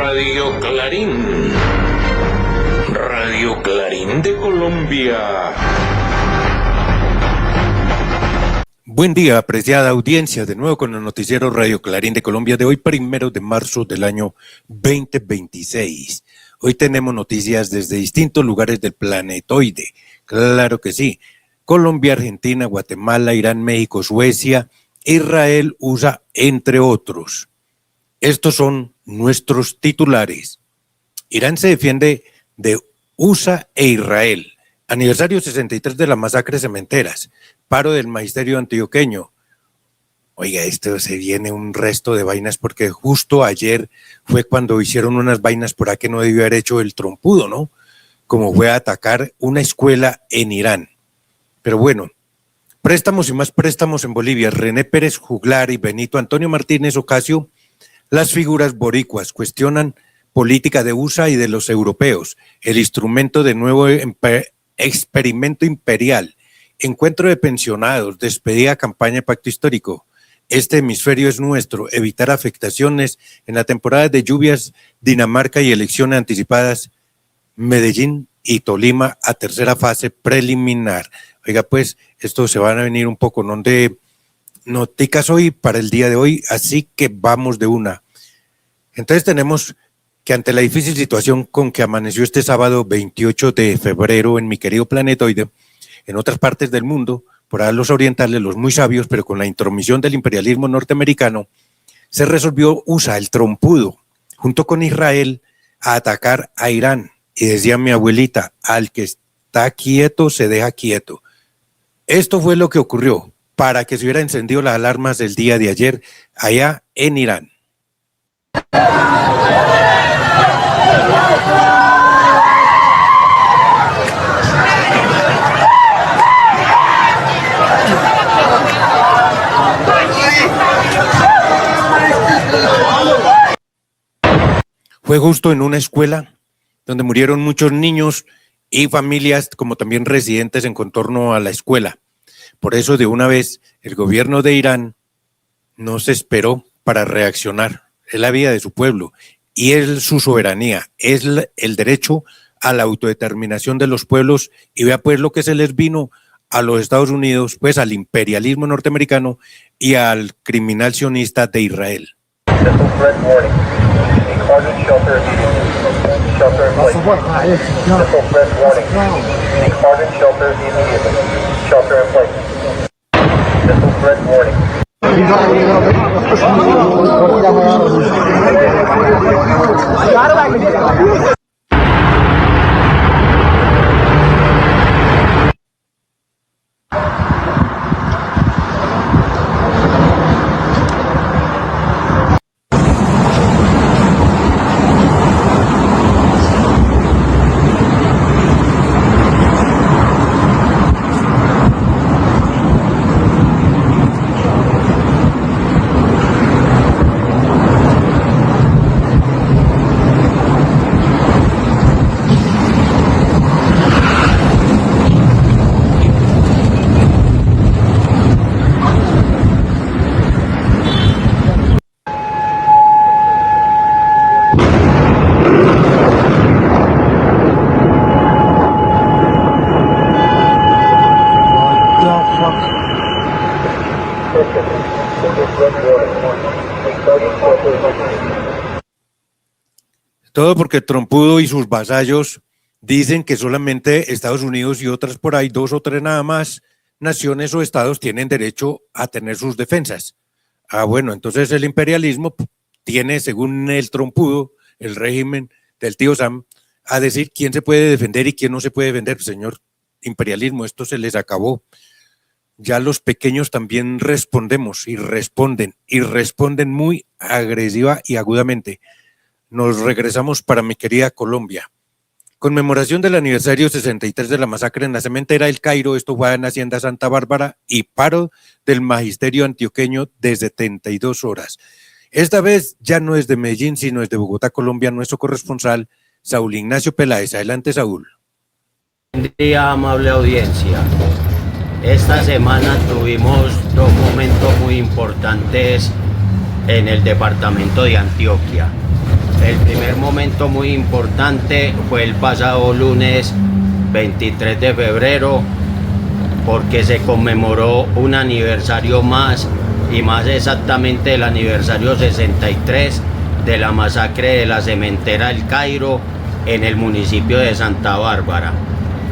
Radio Clarín. Radio Clarín de Colombia. Buen día, apreciada audiencia, de nuevo con el noticiero Radio Clarín de Colombia de hoy, 1 de marzo del año 2026. Hoy tenemos noticias desde distintos lugares del planetoide, claro que sí. Colombia, Argentina, Guatemala, Irán, México, Suecia, Israel, USA, entre otros. Estos son nuestros titulares. Irán se defiende de USA e Israel. Aniversario 63 de la masacre cementeras. Paro del magisterio antioqueño. Oiga, esto se viene un resto de vainas porque justo ayer fue cuando hicieron unas vainas por ahí que no debió haber hecho el trompudo, ¿no? Como fue a atacar una escuela en Irán. Pero bueno, préstamos y más préstamos en Bolivia. René Pérez Juglar y Benito Antonio Martínez Ocasio, las figuras boricuas, cuestionan política de USA y de los europeos, el instrumento de nuevo experimento imperial, encuentro de pensionados, despedida campaña de pacto histórico. Este hemisferio es nuestro, evitar afectaciones en la temporada de lluvias, Dinamarca y elecciones anticipadas, Medellín y Tolima a tercera fase preliminar. Oiga, pues, esto se van a venir un poco, ¿no? De noticas hoy para el día de hoy, así que vamos de una. Entonces tenemos que ante la difícil situación con que amaneció este sábado 28 de febrero en mi querido planetoide, en otras partes del mundo, por ahí los orientales, los muy sabios, pero con la intromisión del imperialismo norteamericano, se resolvió USA, el trompudo, junto con Israel, a atacar a Irán. Y decía mi abuelita, al que está quieto se deja quieto. Esto fue lo que ocurrió para que se hubieran encendido las alarmas del día de ayer allá en Irán. Fue justo en una escuela donde murieron muchos niños y familias, como también residentes en contorno a la escuela. Por eso, de una vez, el gobierno de Irán no se esperó para reaccionar. Es la vida de su pueblo y es su soberanía, es el derecho a la autodeterminación de los pueblos. Y vea pues lo que se les vino a los Estados Unidos, pues al imperialismo norteamericano y al criminal sionista de Israel. Todo porque Trompudo y sus vasallos dicen que solamente Estados Unidos y otras por ahí, 2 o 3 nada más, naciones o estados tienen derecho a tener sus defensas. Ah, bueno, entonces el imperialismo tiene, según el Trompudo, el régimen del tío Sam, a decir quién se puede defender y quién no se puede defender. Señor imperialismo, esto se les acabó. Ya los pequeños también respondemos y responden muy agresiva y agudamente. Nos regresamos para mi querida Colombia. Conmemoración del aniversario 63 de la masacre en la cementera El Cairo, esto fue en Hacienda Santa Bárbara, y paro del magisterio antioqueño de 72 horas. Esta vez ya no es de Medellín, sino es de Bogotá, Colombia, nuestro corresponsal, Saúl Ignacio Peláez. Adelante, Saúl. Buen día, amable audiencia. Esta semana tuvimos 2 momentos muy importantes en el departamento de Antioquia. el primer momento muy importante fue el pasado lunes 23 de febrero, porque se conmemoró un aniversario más, y más exactamente el aniversario 63 de la masacre de la cementera El Cairo en el municipio de Santa Bárbara.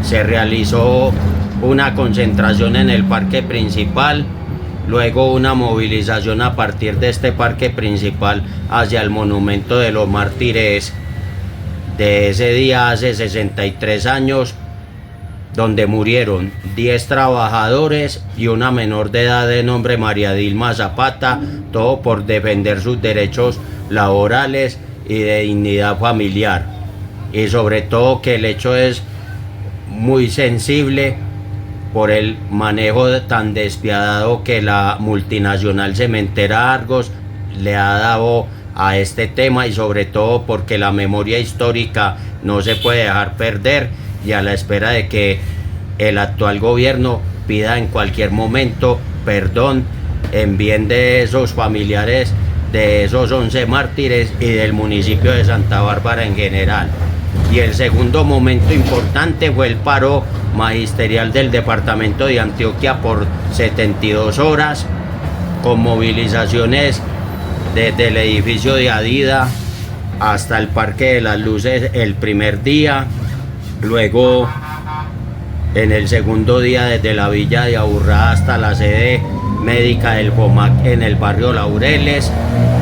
Se realizó una concentración en el parque principal, luego una movilización a partir de este parque principal hacia el monumento de los mártires de ese día hace 63 años, donde murieron 10 trabajadores y una menor de edad de nombre María Dilma Zapata, todo por defender sus derechos laborales y de dignidad familiar. Y sobre todo que el hecho es muy sensible por el manejo tan despiadado que la multinacional cementera Argos le ha dado a este tema, y sobre todo porque la memoria histórica no se puede dejar perder, y a la espera de que el actual gobierno pida en cualquier momento perdón en bien de esos familiares, de esos 11 mártires y del municipio de Santa Bárbara en general. Y el segundo momento importante fue el paro magisterial del departamento de Antioquia por 72 horas, con movilizaciones desde el edificio de Adida hasta el Parque de las Luces el primer día, luego en el segundo día desde la villa de Aburrá hasta la sede médica del FOMAC en el barrio Laureles,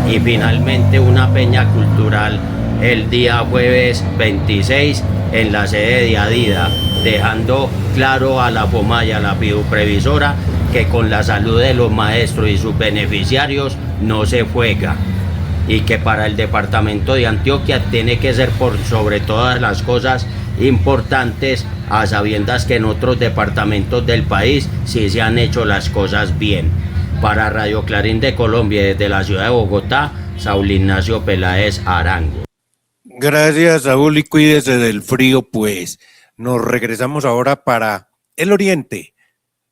y finalmente una peña cultural el día jueves 26 en la sede de Adida, dejando claro a la FOMA y a la previsora que con la salud de los maestros y sus beneficiarios no se juega, y que para el departamento de Antioquia tiene que ser por sobre todas las cosas importantes, a sabiendas que en otros departamentos del país sí se han hecho las cosas bien. Para Radio Clarín de Colombia, desde la ciudad de Bogotá, Saúl Ignacio Peláez Arango. Gracias, Saúl, y cuídese del frío, pues. Nos regresamos ahora para el Oriente,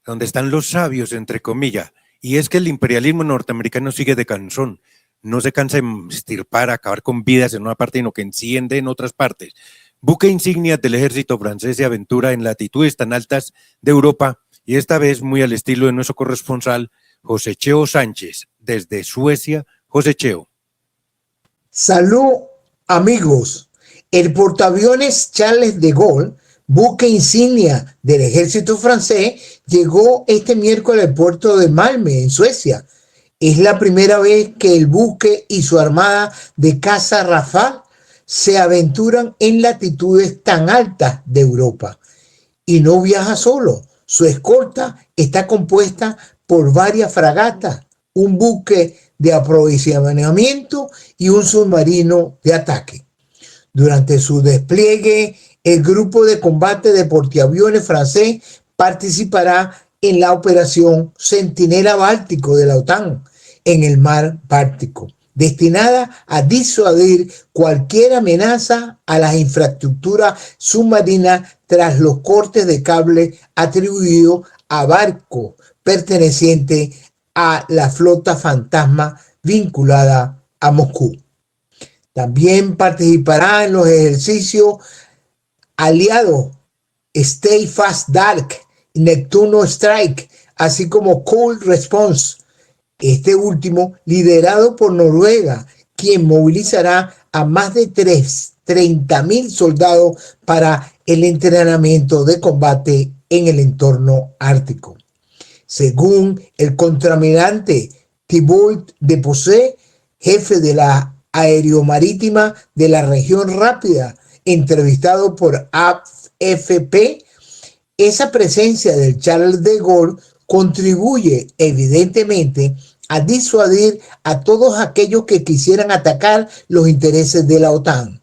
donde están los sabios, entre comillas, y es que el imperialismo norteamericano sigue de cansón. No se cansa de extirpar, acabar con vidas en una parte, sino que enciende en otras partes. Buque insignia del ejército francés se aventura en latitudes tan altas de Europa, y esta vez muy al estilo de nuestro corresponsal José Cheo Sánchez, desde Suecia. José Cheo. Salud, amigos. El portaaviones Charles de Gaulle, buque insignia del ejército francés, llegó este miércoles al puerto de Malmö, en Suecia. Es la primera vez que el buque y su armada de caza Rafale se aventuran en latitudes tan altas de Europa. Y no viaja solo. Su escolta está compuesta por varias fragatas, un buque de aprovisionamiento y un submarino de ataque. Durante su despliegue, el grupo de combate de portaaviones francés participará en la operación Centinela Báltico de la OTAN en el mar Báltico, destinada a disuadir cualquier amenaza a las infraestructuras submarinas tras los cortes de cable atribuidos a barcos pertenecientes a la flota fantasma vinculada a Moscú. También participará en los ejercicios aliados Stay Fast Dark y Neptuno Strike, así como Cold Response, este último liderado por Noruega, quien movilizará a más de 30.000 soldados para el entrenamiento de combate en el entorno ártico. Según el contraalmirante Thibault de Posse, jefe de la aeromarítima de la región rápida, entrevistado por AFP, esa presencia del Charles de Gaulle contribuye evidentemente a disuadir a todos aquellos que quisieran atacar los intereses de la OTAN.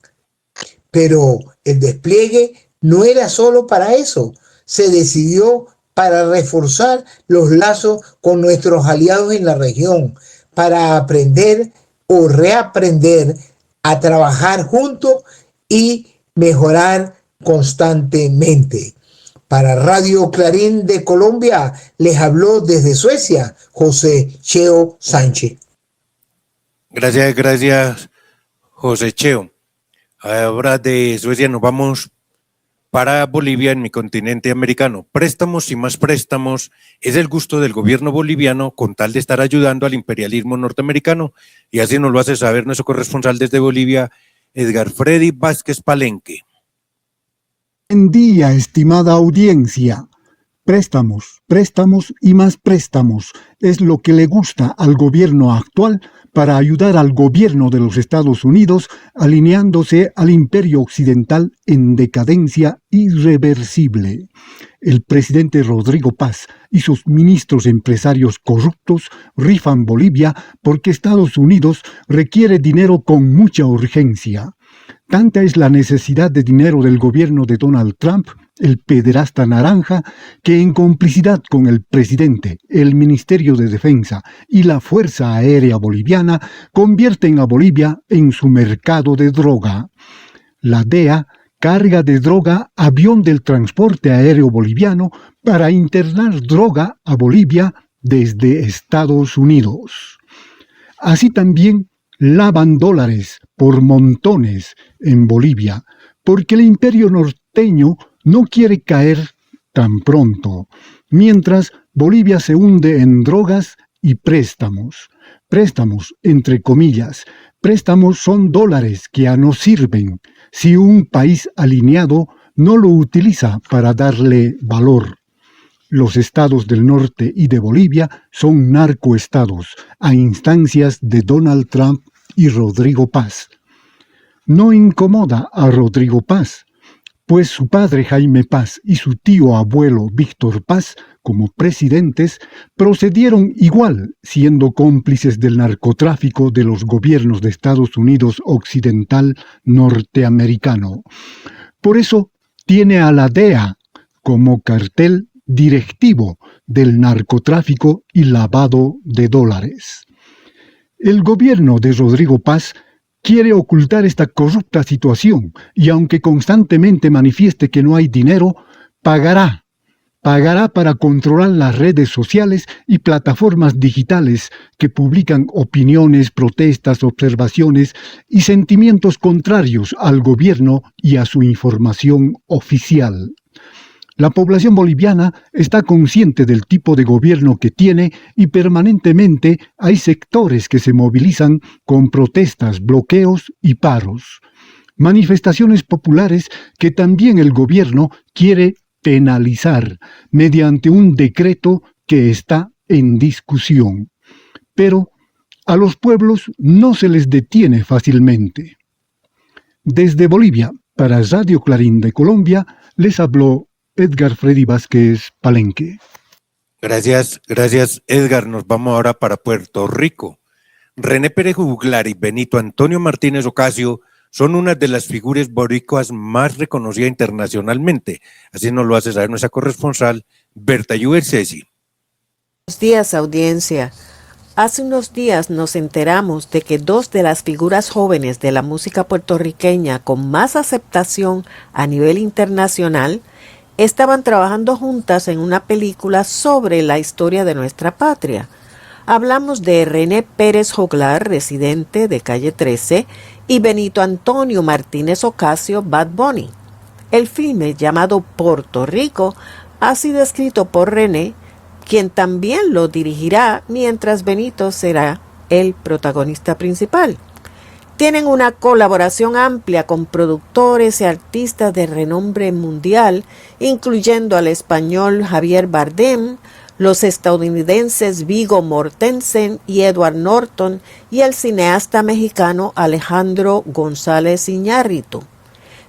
Pero el despliegue no era solo para eso, se decidió para reforzar los lazos con nuestros aliados en la región, para aprender o reaprender a trabajar juntos y mejorar constantemente. Para Radio Clarín de Colombia les habló desde Suecia José Cheo Sánchez. Gracias, José Cheo. Ahora de Suecia nos vamos para Bolivia en mi continente americano. Préstamos y más préstamos es el gusto del gobierno boliviano con tal de estar ayudando al imperialismo norteamericano. Y así nos lo hace saber nuestro corresponsal desde Bolivia, Edgar Freddy Vázquez Palenque. Buen día, estimada audiencia. Préstamos, préstamos y más préstamos es lo que le gusta al gobierno actual para ayudar al gobierno de los Estados Unidos alineándose al imperio occidental en decadencia irreversible. El presidente Rodrigo Paz y sus ministros empresarios corruptos rifan Bolivia porque Estados Unidos requiere dinero con mucha urgencia. Tanta es la necesidad de dinero del gobierno de Donald Trump, el pederasta naranja, que en complicidad con el presidente, el Ministerio de Defensa y la Fuerza Aérea Boliviana convierten a Bolivia en su mercado de droga. La DEA carga de droga avión del transporte aéreo boliviano para internar droga a Bolivia desde Estados Unidos. Así también lavan dólares por montones en Bolivia, porque el imperio norteño no quiere caer tan pronto, mientras Bolivia se hunde en drogas y préstamos. Préstamos, entre comillas. Préstamos son dólares que ya no sirven si un país alineado no lo utiliza para darle valor. Los estados del norte y de Bolivia son narcoestados a instancias de Donald Trump y Rodrigo Paz. No incomoda a Rodrigo Paz, pues su padre Jaime Paz y su tío abuelo Víctor Paz, como presidentes, procedieron igual, siendo cómplices del narcotráfico de los gobiernos de Estados Unidos occidental norteamericano. Por eso tiene a la DEA como cartel directivo del narcotráfico y lavado de dólares. El gobierno de Rodrigo Paz quiere ocultar esta corrupta situación y aunque constantemente manifieste que no hay dinero, pagará para controlar las redes sociales y plataformas digitales que publican opiniones, protestas, observaciones y sentimientos contrarios al gobierno y a su información oficial. La población boliviana está consciente del tipo de gobierno que tiene y permanentemente hay sectores que se movilizan con protestas, bloqueos y paros. Manifestaciones populares que también el gobierno quiere penalizar mediante un decreto que está en discusión. Pero a los pueblos no se les detiene fácilmente. Desde Bolivia, para Radio Clarín de Colombia, les habló Edgar Freddy Vázquez Palenque. Gracias Edgar. Nos vamos ahora para Puerto Rico. René Pérez Juglar y Benito Antonio Martínez Ocasio son una de las figuras boricuas más reconocidas internacionalmente. Así nos lo hace saber nuestra corresponsal Berta Ceci. Buenos días, audiencia. Hace unos días nos enteramos de que dos de las figuras jóvenes de la música puertorriqueña con más aceptación a nivel internacional estaban trabajando juntas en una película sobre la historia de nuestra patria. Hablamos de René Pérez Juglar, residente de Calle 13, y Benito Antonio Martínez Ocasio, Bad Bunny. El filme, llamado Puerto Rico, ha sido escrito por René, quien también lo dirigirá, mientras Benito será el protagonista principal. Tienen una colaboración amplia con productores y artistas de renombre mundial, incluyendo al español Javier Bardem, los estadounidenses Viggo Mortensen y Edward Norton y el cineasta mexicano Alejandro González Iñárritu.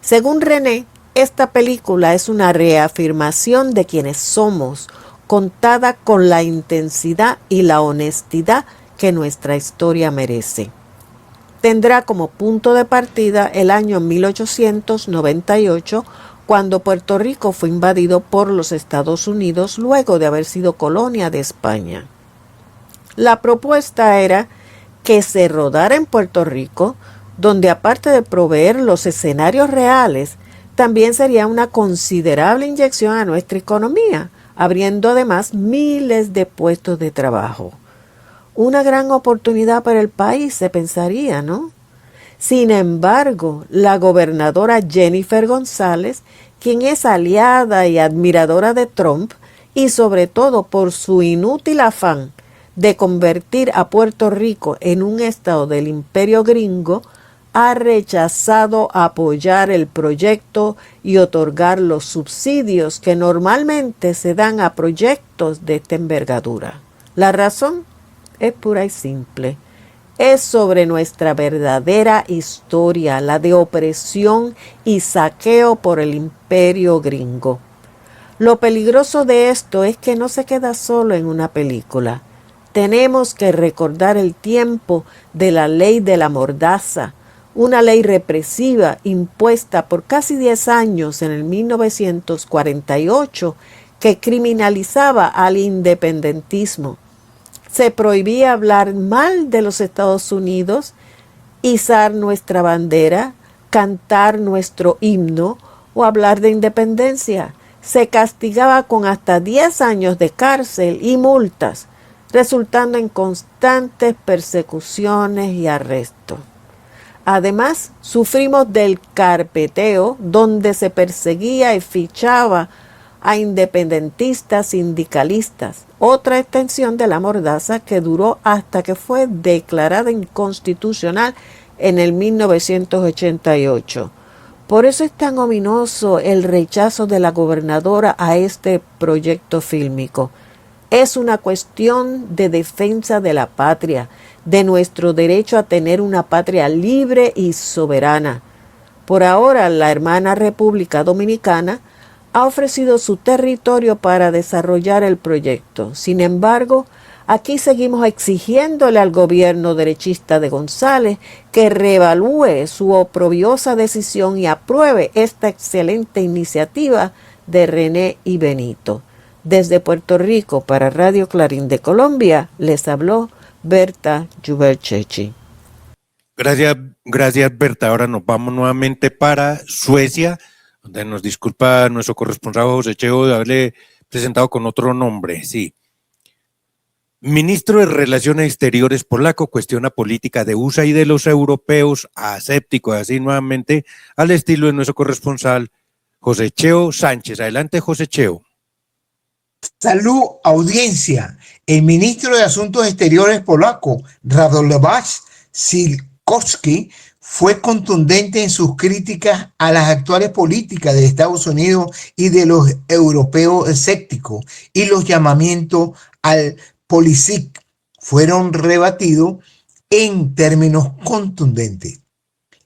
Según René, esta película es una reafirmación de quienes somos, contada con la intensidad y la honestidad que nuestra historia merece. Tendrá como punto de partida el año 1898, cuando Puerto Rico fue invadido por los Estados Unidos luego de haber sido colonia de España. La propuesta era que se rodara en Puerto Rico, donde aparte de proveer los escenarios reales, también sería una considerable inyección a nuestra economía, abriendo además miles de puestos de trabajo. Una gran oportunidad para el país, se pensaría, ¿no? Sin embargo, la gobernadora Jennifer González, quien es aliada y admiradora de Trump, y sobre todo por su inútil afán de convertir a Puerto Rico en un estado del imperio gringo, ha rechazado apoyar el proyecto y otorgar los subsidios que normalmente se dan a proyectos de esta envergadura. La razón es pura y simple. Es sobre nuestra verdadera historia, la de opresión y saqueo por el imperio gringo. Lo peligroso de esto es que no se queda solo en una película. Tenemos que recordar el tiempo de la ley de la mordaza, una ley represiva impuesta por casi 10 años en el 1948 que criminalizaba al independentismo. Se prohibía hablar mal de los Estados Unidos, izar nuestra bandera, cantar nuestro himno o hablar de independencia. Se castigaba con hasta 10 años de cárcel y multas, resultando en constantes persecuciones y arrestos. Además, sufrimos del carpeteo, donde se perseguía y fichaba a independentistas sindicalistas, otra extensión de la mordaza que duró hasta que fue declarada inconstitucional en el 1988. Por eso es tan ominoso el rechazo de la gobernadora a este proyecto fílmico. Es una cuestión de defensa de la patria, de nuestro derecho a tener una patria libre y soberana. Por ahora, la hermana República Dominicana ha ofrecido su territorio para desarrollar el proyecto. Sin embargo, aquí seguimos exigiéndole al gobierno derechista de González que reevalúe su oprobiosa decisión y apruebe esta excelente iniciativa de René y Benito. Desde Puerto Rico para Radio Clarín de Colombia les habló Berta Yuberchechi. Gracias Berta. Ahora nos vamos nuevamente para Suecia, donde nos disculpa nuestro corresponsal José Cheo de haberle presentado con otro nombre. Sí. Ministro de Relaciones Exteriores polaco cuestiona política de USA y de los europeos, aséptico, así nuevamente, al estilo de nuestro corresponsal José Cheo Sánchez. Adelante, José Cheo. Salud, audiencia. El ministro de Asuntos Exteriores polaco, Radosław Sikorski, fue contundente en sus críticas a las actuales políticas de Estados Unidos y de los europeos escépticos, y los llamamientos al Polisic fueron rebatidos en términos contundentes.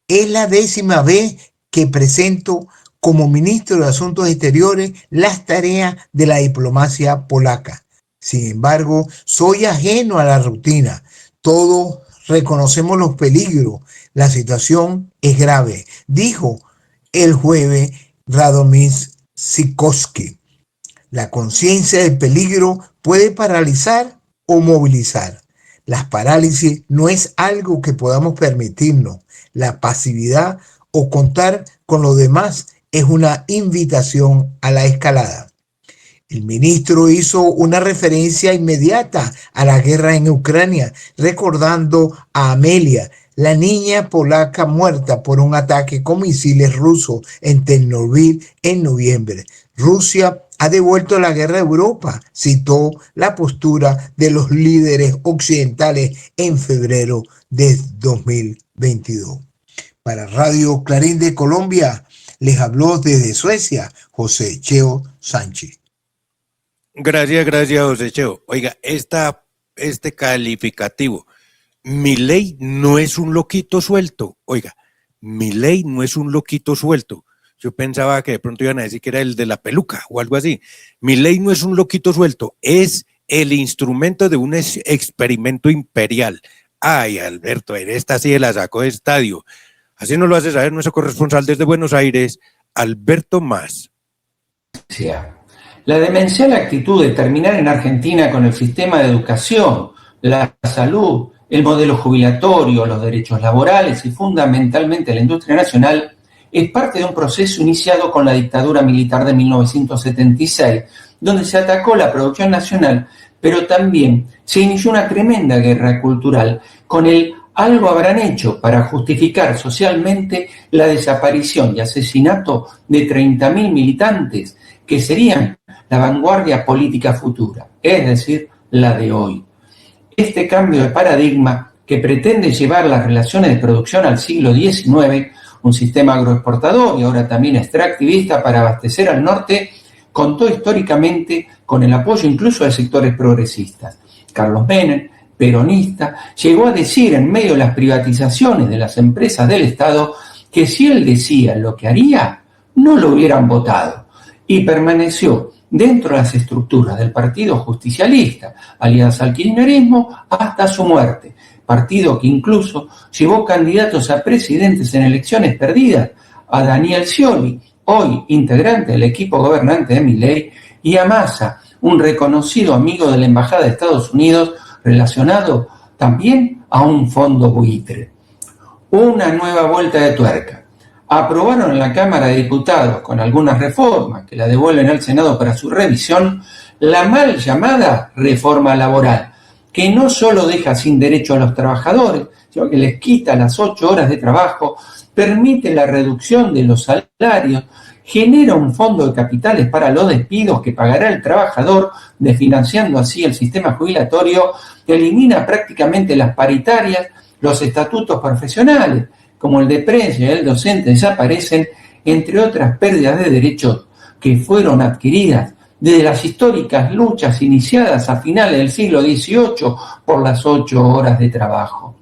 Es la 10ª vez que presento como ministro de Asuntos Exteriores las tareas de la diplomacia polaca. Sin embargo, soy ajeno a la rutina. Todos reconocemos los peligros. La situación es grave, dijo el jueves Radomir Sikorski. La conciencia del peligro puede paralizar o movilizar. Las parálisis no es algo que podamos permitirnos. La pasividad o contar con los demás es una invitación a la escalada. El ministro hizo una referencia inmediata a la guerra en Ucrania, recordando a Amelia, la niña polaca muerta por un ataque con misiles rusos en Chernobyl en noviembre. Rusia ha devuelto la guerra a Europa, citó la postura de los líderes occidentales en febrero de 2022. Para Radio Clarín de Colombia, les habló desde Suecia José Cheo Sánchez. Gracias, José Cheo. Oiga, este calificativo, Milei no es un loquito suelto. Oiga, Milei no es un loquito suelto. Yo pensaba que de pronto iban a decir que era el de la peluca o algo así. Milei no es un loquito suelto, es el instrumento de un experimento imperial. Ay, Alberto, esta sí la sacó de estadio. Así nos lo hace saber nuestro corresponsal desde Buenos Aires, Alberto Mas. La demencial actitud de terminar en Argentina con el sistema de educación, la salud, el modelo jubilatorio, los derechos laborales y fundamentalmente la industria nacional es parte de un proceso iniciado con la dictadura militar de 1976, donde se atacó la producción nacional, pero también se inició una tremenda guerra cultural con el algo habrán hecho para justificar socialmente la desaparición y asesinato de 30.000 militantes que serían la vanguardia política futura, es decir, la de hoy. Este cambio de paradigma que pretende llevar las relaciones de producción al siglo XIX, un sistema agroexportador y ahora también extractivista para abastecer al norte, contó históricamente con el apoyo incluso de sectores progresistas. Carlos Menem, peronista, llegó a decir en medio de las privatizaciones de las empresas del Estado que si él decía lo que haría, no lo hubieran votado, y permaneció dentro de las estructuras del Partido Justicialista, alianza al kirchnerismo, hasta su muerte, partido que incluso llevó candidatos a presidentes en elecciones perdidas, a Daniel Scioli, hoy integrante del equipo gobernante de Milei, y a Massa, un reconocido amigo de la Embajada de Estados Unidos, relacionado también a un fondo buitre. Una nueva vuelta de tuerca. Aprobaron en la Cámara de Diputados, con algunas reformas que la devuelven al Senado para su revisión, la mal llamada reforma laboral, que no solo deja sin derecho a los trabajadores, sino que les quita las 8 horas de trabajo, permite la reducción de los salarios, genera un fondo de capitales para los despidos que pagará el trabajador, desfinanciando así el sistema jubilatorio, elimina prácticamente las paritarias, los estatutos profesionales, como el de prensa y el docente, desaparecen, entre otras pérdidas de derechos que fueron adquiridas desde las históricas luchas iniciadas a finales del siglo XVIII por las 8 horas de trabajo.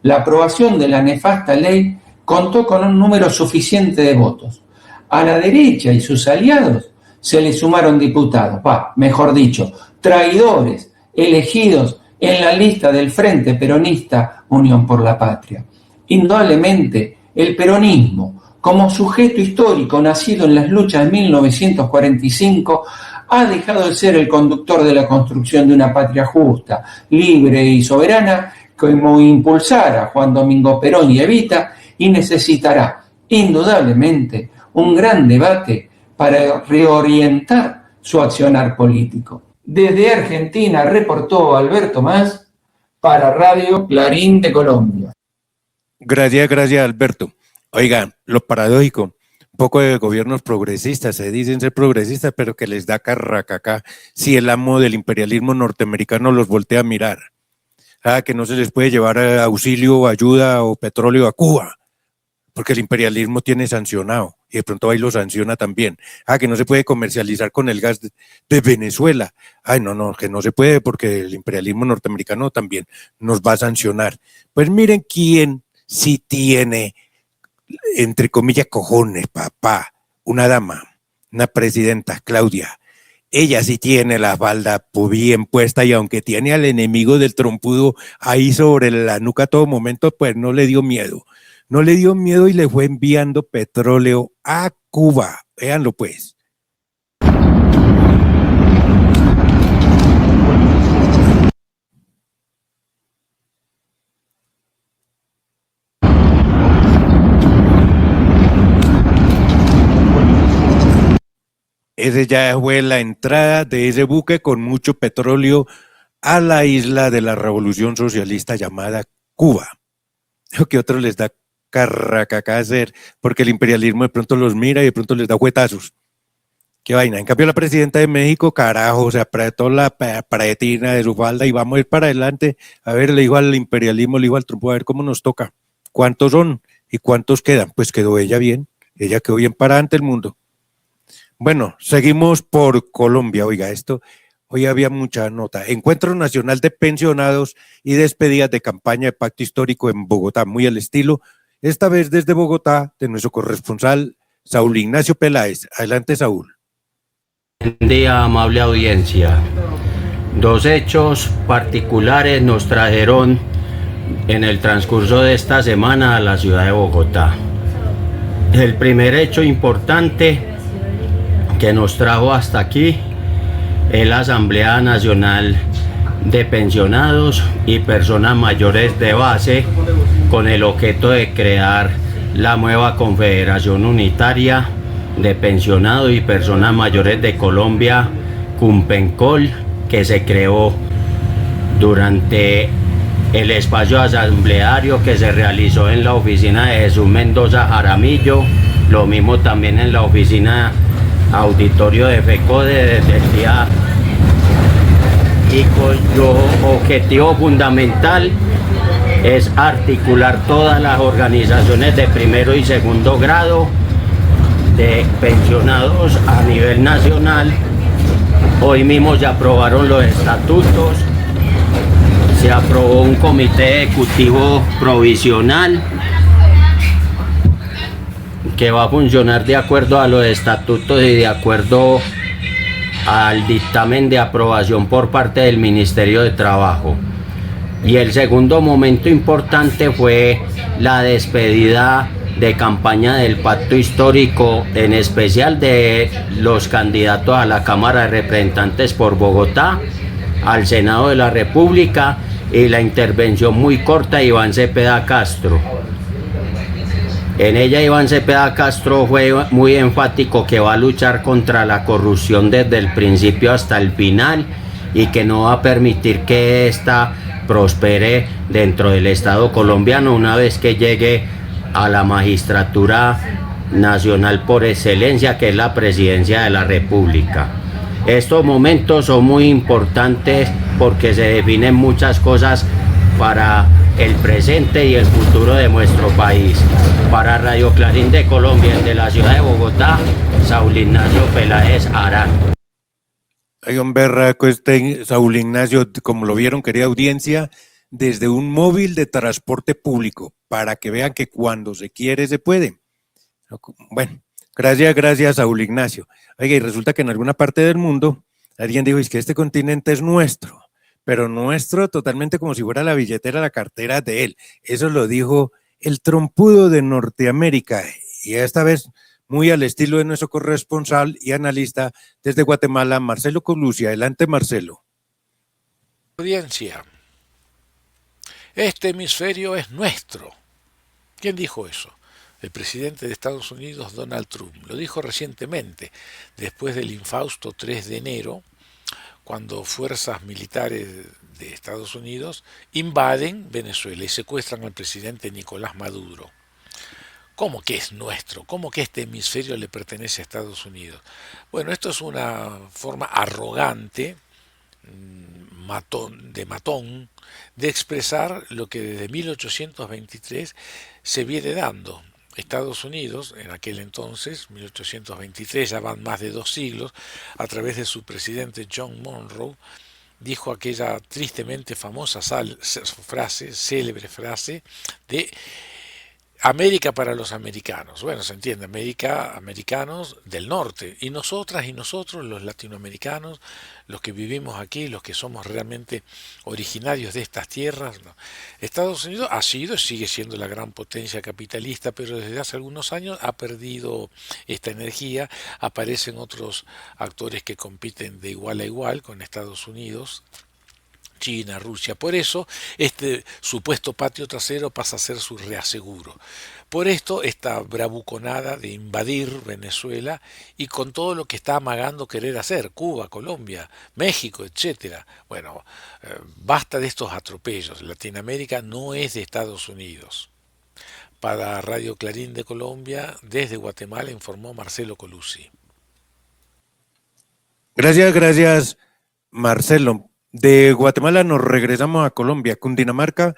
La aprobación de la nefasta ley contó con un número suficiente de votos. A la derecha y sus aliados se le sumaron diputados, mejor dicho, traidores elegidos en la lista del Frente Peronista Unión por la Patria. Indudablemente, el peronismo, como sujeto histórico nacido en las luchas de 1945, ha dejado de ser el conductor de la construcción de una patria justa, libre y soberana, como impulsara Juan Domingo Perón y Evita, y necesitará, indudablemente, un gran debate para reorientar su accionar político. Desde Argentina reportó Alberto Más para Radio Clarín de Colombia. Gracias, Alberto. Oiga, lo paradójico, un poco de gobiernos progresistas, se dicen ser progresistas, pero que les da carracacá si el amo del imperialismo norteamericano los voltea a mirar. Que no se les puede llevar auxilio, ayuda o petróleo a Cuba, porque el imperialismo tiene sancionado y de pronto ahí lo sanciona también. Que no se puede comercializar con el gas de Venezuela. No, que no se puede porque el imperialismo norteamericano también nos va a sancionar. Pues miren quién sí tiene, entre comillas, cojones, papá, una dama, una presidenta, Claudia. Ella sí tiene la falda bien puesta y aunque tiene al enemigo del trompudo ahí sobre la nuca a todo momento, pues no le dio miedo. No le dio miedo y le fue enviando petróleo a Cuba. Véanlo pues. Esa ya fue la entrada de ese buque con mucho petróleo a la isla de la revolución socialista llamada Cuba. Lo que otros les da carracaca hacer, porque el imperialismo de pronto los mira y de pronto les da juetazos. Qué vaina. En cambio la presidenta de México, carajo, se apretó la paretina de su falda y vamos a ir para adelante. A ver, le dijo al imperialismo, le dijo al Trump, a ver cómo nos toca. ¿Cuántos son y cuántos quedan? Pues quedó ella bien. Ella quedó bien parada ante el mundo. Bueno, seguimos por Colombia. Oiga, hoy había mucha nota. Encuentro Nacional de Pensionados y despedidas de campaña de pacto histórico en Bogotá, muy al estilo, esta vez desde Bogotá, de nuestro corresponsal Saúl Ignacio Peláez. Adelante, Saúl. Buen día, amable audiencia. 2 hechos particulares nos trajeron en el transcurso de esta semana a la ciudad de Bogotá. El primer hecho importante que nos trajo hasta aquí es la Asamblea Nacional de Pensionados y Personas Mayores de Base, con el objeto de crear la nueva Confederación Unitaria de Pensionados y Personas Mayores de Colombia, Cumpencol, que se creó durante el espacio asambleario que se realizó en la oficina de Jesús Mendoza Jaramillo, lo mismo también en la oficina auditorio de FECODE desde el día, y cuyo objetivo fundamental es articular todas las organizaciones de primero y segundo grado de pensionados a nivel nacional. Hoy mismo se aprobaron los estatutos, se aprobó un comité ejecutivo provisional que va a funcionar de acuerdo a los estatutos y de acuerdo al dictamen de aprobación por parte del Ministerio de Trabajo. Y el segundo momento importante fue la despedida de campaña del pacto histórico, en especial de los candidatos a la Cámara de Representantes por Bogotá, al Senado de la República, y la intervención muy corta de Iván Cepeda Castro. En ella Iván Cepeda Castro fue muy enfático que va a luchar contra la corrupción desde el principio hasta el final y que no va a permitir que esta prospere dentro del Estado colombiano una vez que llegue a la magistratura nacional por excelencia, que es la Presidencia de la República. Estos momentos son muy importantes porque se definen muchas cosas para el presente y el futuro de nuestro país. Para Radio Clarín de Colombia, de la ciudad de Bogotá, Saúl Ignacio Peláez Arán. Hay un berraco Saúl Ignacio, como lo vieron, querida audiencia, desde un móvil de transporte público, para que vean que cuando se quiere se puede. Bueno, gracias Saúl Ignacio. Oiga, y resulta que en alguna parte del mundo alguien dijo, es que este continente es nuestro, pero nuestro totalmente como si fuera la billetera, la cartera de él. Eso lo dijo el trompudo de Norteamérica, y esta vez muy al estilo de nuestro corresponsal y analista desde Guatemala, Marcelo Colucci. Adelante, Marcelo. Audiencia, este hemisferio es nuestro. ¿Quién dijo eso? El presidente de Estados Unidos, Donald Trump. Lo dijo recientemente, después del infausto 3 de enero, cuando fuerzas militares de Estados Unidos invaden Venezuela y secuestran al presidente Nicolás Maduro. ¿Cómo que es nuestro? ¿Cómo que este hemisferio le pertenece a Estados Unidos? Bueno, esto es una forma arrogante, matón, de expresar lo que desde 1823 se viene dando. Estados Unidos, en aquel entonces, 1823, ya van más de 2 siglos, a través de su presidente John Monroe, dijo aquella tristemente famosa célebre frase de América para los americanos. Bueno, se entiende, América, americanos del norte, y nosotras y nosotros, los latinoamericanos, los que vivimos aquí, los que somos realmente originarios de estas tierras, ¿no? Estados Unidos ha sido, sigue siendo la gran potencia capitalista, pero desde hace algunos años ha perdido esta energía. Aparecen otros actores que compiten de igual a igual con Estados Unidos, China, Rusia. Por eso este supuesto patio trasero pasa a ser su reaseguro. Por esto esta bravuconada de invadir Venezuela y con todo lo que está amagando querer hacer, Cuba, Colombia, México, etcétera. Bueno, basta de estos atropellos. Latinoamérica no es de Estados Unidos. Para Radio Clarín de Colombia, desde Guatemala, informó Marcelo Colucci. Gracias, Marcelo. De Guatemala nos regresamos a Colombia. Cundinamarca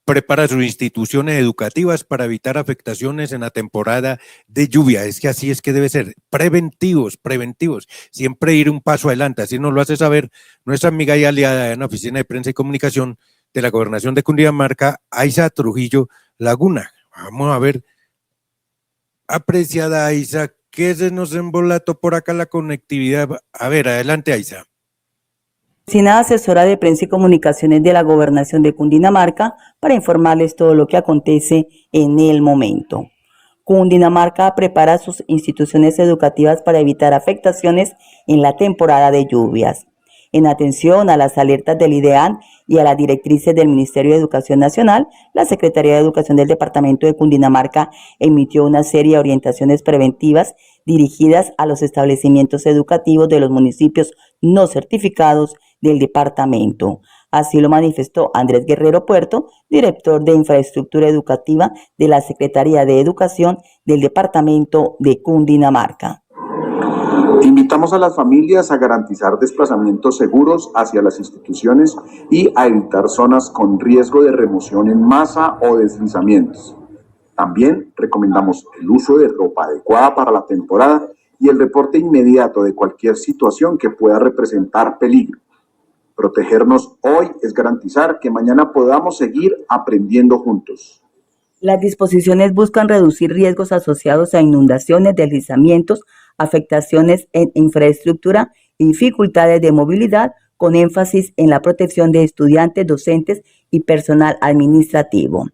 prepara sus instituciones educativas para evitar afectaciones en la temporada de lluvia. Es que así es que debe ser. Preventivos. Siempre ir un paso adelante. Así nos lo hace saber nuestra amiga y aliada en la Oficina de Prensa y Comunicación de la Gobernación de Cundinamarca, Aiza Trujillo Laguna. Vamos a ver, apreciada Aiza, ¿qué se nos embolató por acá la conectividad? A ver, adelante, Aiza. Oficina Asesora de Prensa y Comunicaciones de la Gobernación de Cundinamarca para informarles todo lo que acontece en el momento. Cundinamarca prepara sus instituciones educativas para evitar afectaciones en la temporada de lluvias. En atención a las alertas del IDEAN y a las directrices del Ministerio de Educación Nacional, la Secretaría de Educación del Departamento de Cundinamarca emitió una serie de orientaciones preventivas dirigidas a los establecimientos educativos de los municipios no certificados del departamento. Así lo manifestó Andrés Guerrero Puerto, director de Infraestructura Educativa de la Secretaría de Educación del Departamento de Cundinamarca. Invitamos a las familias a garantizar desplazamientos seguros hacia las instituciones y a evitar zonas con riesgo de remoción en masa o deslizamientos. También recomendamos el uso de ropa adecuada para la temporada y el reporte inmediato de cualquier situación que pueda representar peligro. Protegernos hoy es garantizar que mañana podamos seguir aprendiendo juntos. Las disposiciones buscan reducir riesgos asociados a inundaciones, deslizamientos, afectaciones en infraestructura y dificultades de movilidad, con énfasis en la protección de estudiantes, docentes y personal administrativo.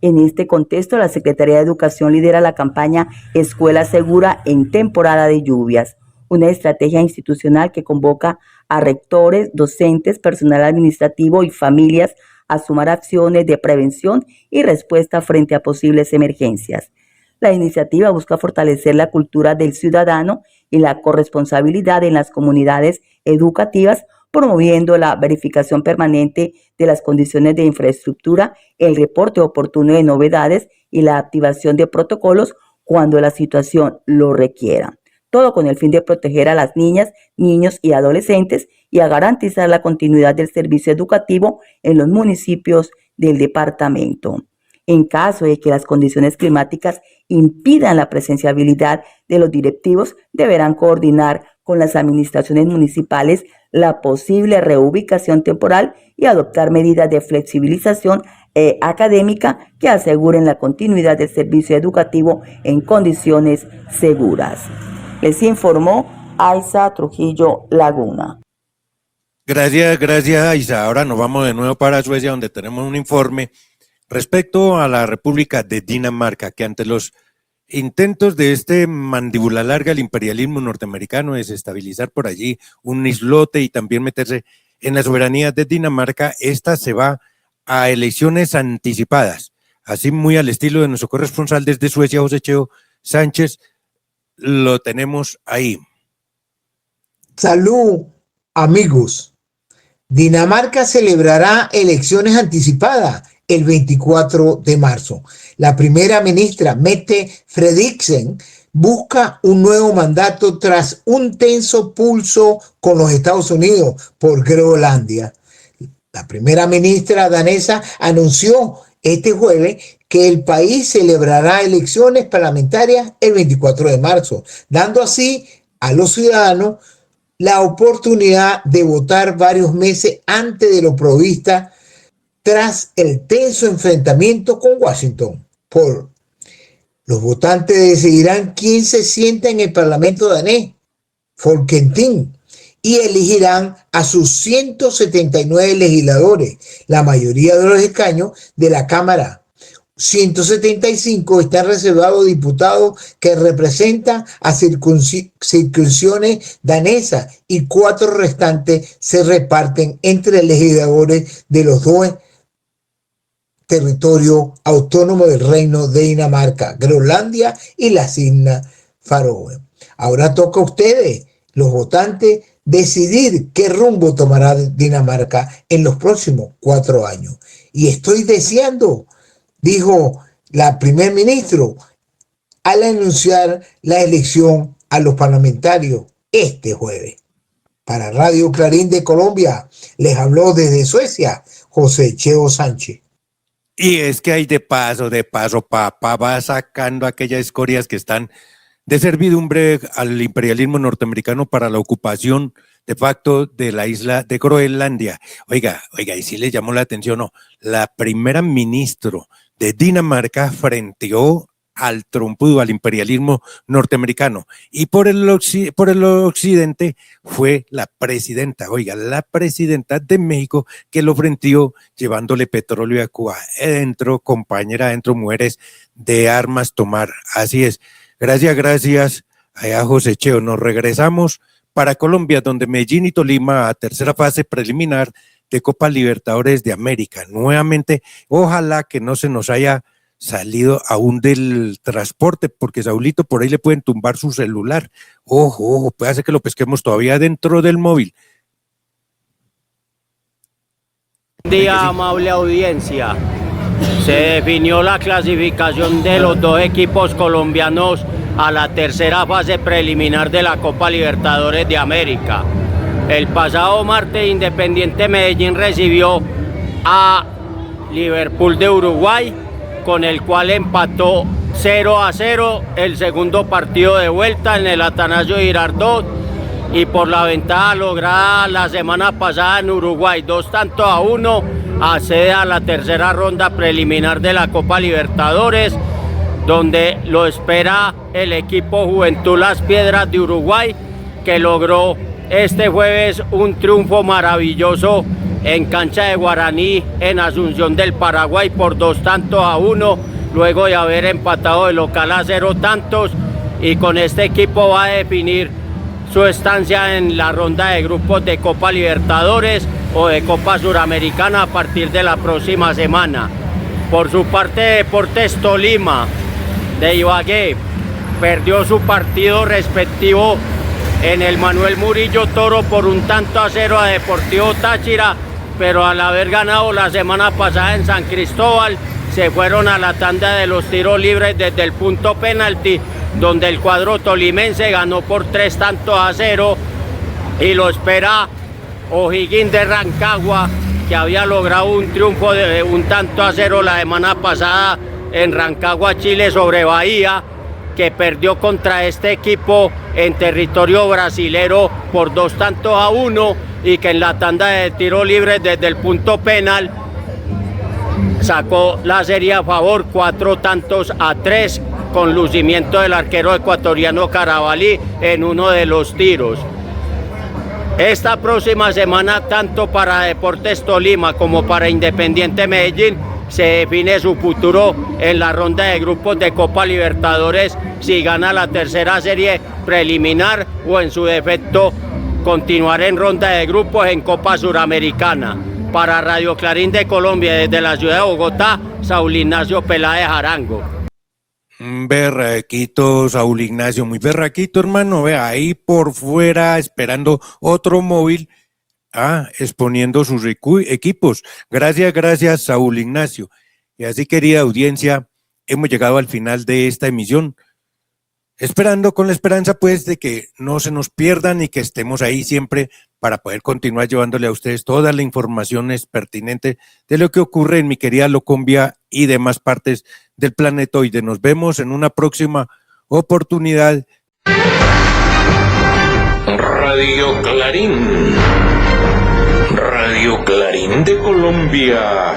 En este contexto, la Secretaría de Educación lidera la campaña Escuela Segura en temporada de lluvias, una estrategia institucional que convoca a rectores, docentes, personal administrativo y familias a sumar acciones de prevención y respuesta frente a posibles emergencias. La iniciativa busca fortalecer la cultura del ciudadano y la corresponsabilidad en las comunidades educativas, promoviendo la verificación permanente de las condiciones de infraestructura, el reporte oportuno de novedades y la activación de protocolos cuando la situación lo requiera. Todo con el fin de proteger a las niñas, niños y adolescentes y a garantizar la continuidad del servicio educativo en los municipios del departamento. En caso de que las condiciones climáticas impidan la presenciabilidad de los directivos, deberán coordinar con las administraciones municipales la posible reubicación temporal y adoptar medidas de flexibilización académica que aseguren la continuidad del servicio educativo en condiciones seguras. Les informó Aiza Trujillo Laguna. Gracias, Aiza. Ahora nos vamos de nuevo para Suecia, donde tenemos un informe respecto a la República de Dinamarca, que ante los intentos de este mandíbula larga, el imperialismo norteamericano, de desestabilizar por allí un islote y también meterse en la soberanía de Dinamarca, esta se va a elecciones anticipadas, así muy al estilo de nuestro corresponsal desde Suecia, José Cheo Sánchez. Lo tenemos ahí. Salud, amigos. Dinamarca celebrará elecciones anticipadas el 24 de marzo. La primera ministra, Mette Frederiksen, busca un nuevo mandato tras un tenso pulso con los Estados Unidos por Groenlandia. La primera ministra danesa anunció este jueves que el país celebrará elecciones parlamentarias el 24 de marzo, dando así a los ciudadanos la oportunidad de votar varios meses antes de lo previsto tras el tenso enfrentamiento con Washington. Los votantes decidirán quién se sienta en el Parlamento danés, Folketing, y elegirán a sus 179 legisladores, la mayoría de los escaños de la Cámara. 175 están reservados a diputados que representan a circunscripciones danesas y 4 restantes se reparten entre legisladores de los dos territorios autónomos del Reino de Dinamarca, Groenlandia y las Islas Faroe. Ahora toca a ustedes, los votantes, decidir qué rumbo tomará Dinamarca en los próximos 4 años. Y estoy deseando, dijo la primer ministro al anunciar la elección a los parlamentarios este jueves. Para Radio Clarín de Colombia, les habló desde Suecia José Cheo Sánchez. Y es que hay de paso, papá va sacando aquellas escorias que están de servidumbre al imperialismo norteamericano para la ocupación de facto de la isla de Groenlandia. Oiga, y sí le llamó la atención, ¿no? La primera ministra de Dinamarca frenteó al trompudo, al imperialismo norteamericano, y por el occidente fue la presidenta de México, que lo frenteó llevándole petróleo a Cuba. Compañera, mujeres de armas tomar. Así es. Gracias a José Cheo. Nos regresamos para Colombia, donde Medellín y Tolima a tercera fase preliminar de Copa Libertadores de América. Nuevamente, ojalá que no se nos haya salido aún del transporte, porque Saulito por ahí le pueden tumbar su celular. Ojo, puede ser que lo pesquemos todavía dentro del móvil. Buen día, amable audiencia. Se definió la clasificación de los dos equipos colombianos a la tercera fase preliminar de la Copa Libertadores de América. El pasado martes Independiente Medellín recibió a Liverpool de Uruguay, con el cual empató 0-0 el segundo partido de vuelta en el Atanasio Girardot, y por la ventaja lograda la semana pasada en Uruguay, 2-1, accede a la tercera ronda preliminar de la Copa Libertadores, donde lo espera el equipo Juventud Las Piedras de Uruguay, que logró este jueves un triunfo maravilloso en cancha de Guaraní en Asunción del Paraguay por 2-1, luego de haber empatado de local a 0 tantos, y con este equipo va a definir su estancia en la ronda de grupos de Copa Libertadores o de Copa Suramericana a partir de la próxima semana. Por su parte, Deportes Tolima de Ibagué perdió su partido respectivo en el Manuel Murillo Toro por 1-0 a Deportivo Táchira, pero al haber ganado la semana pasada en San Cristóbal, se fueron a la tanda de los tiros libres desde el punto penalti, donde el cuadro tolimense ganó por 3-0, y lo espera O'Higgins de Rancagua, que había logrado un triunfo de 1-0 la semana pasada en Rancagua, Chile, sobre Bahía, que perdió contra este equipo en territorio brasilero por 2-1, y que en la tanda de tiro libre desde el punto penal sacó la serie a favor 4-3, con lucimiento del arquero ecuatoriano Carabalí en uno de los tiros. Esta próxima semana, tanto para Deportes Tolima como para Independiente Medellín, se define su futuro en la ronda de grupos de Copa Libertadores, si gana la tercera serie preliminar o, en su defecto, continuar en ronda de grupos en Copa Suramericana. Para Radio Clarín de Colombia, desde la ciudad de Bogotá, Saúl Ignacio Peláez Arango. Berraquito, Saúl Ignacio, muy berraquito, hermano. Vea, ahí por fuera esperando otro móvil, exponiendo sus equipos. Gracias, Saúl Ignacio. Y así, querida audiencia, hemos llegado al final de esta emisión, esperando con la esperanza, pues, de que no se nos pierdan y que estemos ahí siempre para poder continuar llevándole a ustedes todas las informaciones pertinentes de lo que ocurre en mi querida Colombia y demás partes del planetoide. Nos vemos en una próxima oportunidad. Radio Clarín. Radio Clarín de Colombia.